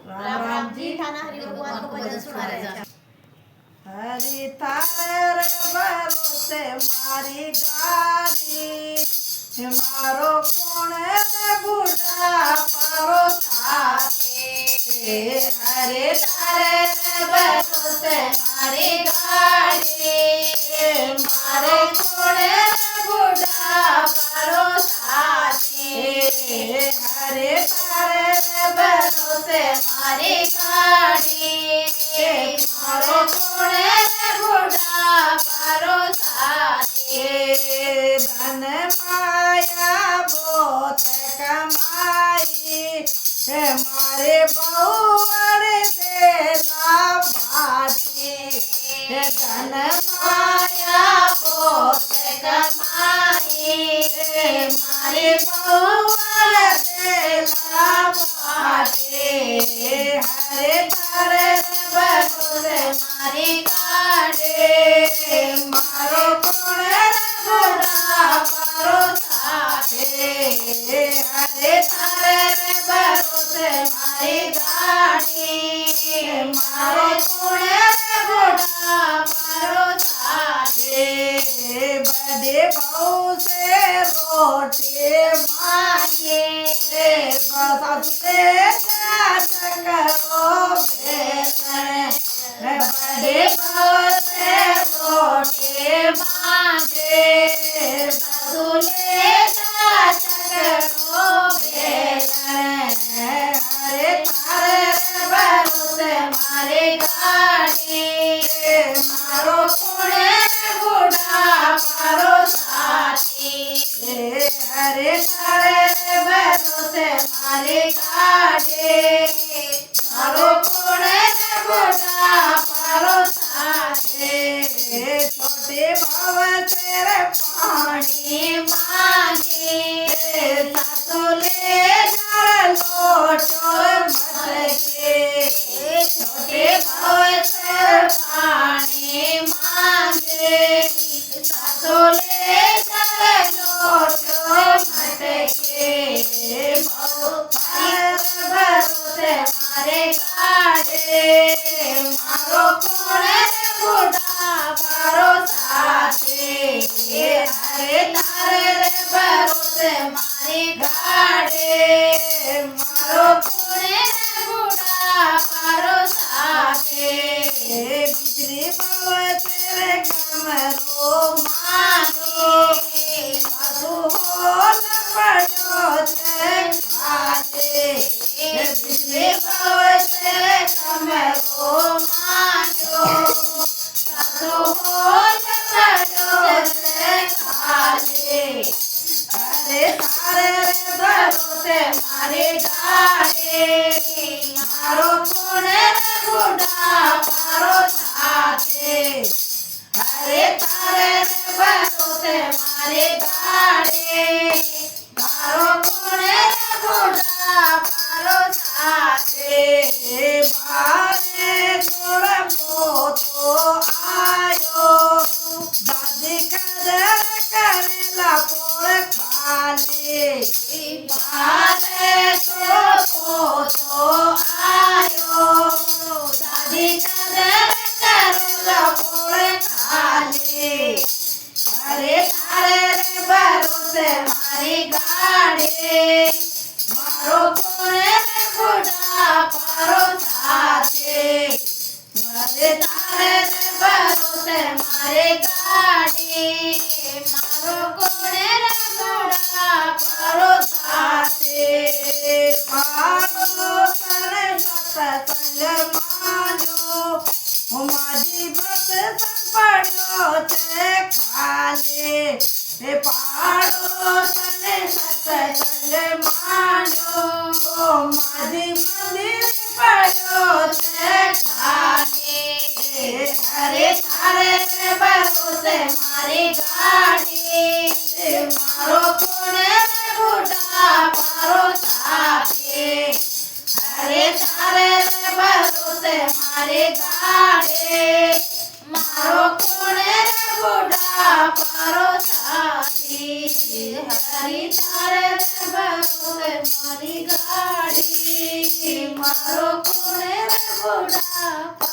राम राम जी थाना हरि भगवान को भजन सुना रहे हैं। हरि थारे भरोसे मारी गाड़ी मारो कोण बूढ़ा पारो साथे हरे तारे भरोसे मारी गाड़ी मारे कोण बूढ़ा पारो साथे हरे तारे भरोसे मारी गाड़ी मारो कोण बूढ़ा पारो साथे धन माया बहुत कमाई मारे बहुवर देला बाटी धन माया बहुत कमाई मारे बहुवर देला बाटी हरे तारे भरोसे मारी गाड़ी मारो कोण बूढ़ा पारो साथे हरे तारे भरोसे मारी गाड़ी मारो कोण बूढ़ा पारो साथे बड़े बहू से रोटी मांगे बसते करो बेलन बड़े बहू से रोटी मांगे बसुले करो बेलन हरे तारे भरोसे मारे गाड़ी मारो कोण बूढ़ा पारो साथी हरे तारे भरोसे मारे गाड़ी मारो कोण बूढ़ा पारो साथी छोटे भाव तेरे पानी मांगे सासुले जर लोटो मटके छोटे भाव तेरे पानी मांगे सासुले जर लोटो मटके भरोसे मारे गाड़े मारो कोण बूढ़ा पारो साथे हरे तारे भरोसे मारी गाड़ी मारो कोण बूढ़ा पारो साथे बिजली बाबा तेरे कमरो मांगे बाबू हो पड़ो ते खाते बिजली बाबा तेरे कमरो मांगो साधु हो पड़ो ते खाते अरे तारे भरोसे मारे गाड़ी मारो कोण बूढ़ा पारो साथे हरे तारे भरोसे मारे गाड़ी मारो कोण बूढ़ा पारो साथे बारे थोड़ा तो आयो दादी कदर करेला पोर खाले बारे तो आयो दादी कदर करेला पोर खाले हरे तारे भरोसे मारी गाड़ी मारो कोण बूढ़ा पारो साथे हरे तारे भरोसे मारे गाड़ी मारो कोण बूढ़ा पारो साथे पारो सने सत्संग मांजो माझी बस पड़ो ते खाले पारो सने सत्संग मांजो माझी मंदिर पड़ो ते खाले हरे तारे भरोसे मारी गाड़ी मारो कोण बूढ़ा पारो साथे हरे तारे भरोसे मारी गाड़ी મારો કોણે રે બુઢા પારો સાથી હરી તારે રે ભરોસે મારી ગાડી મારો કોણે રે બુઢા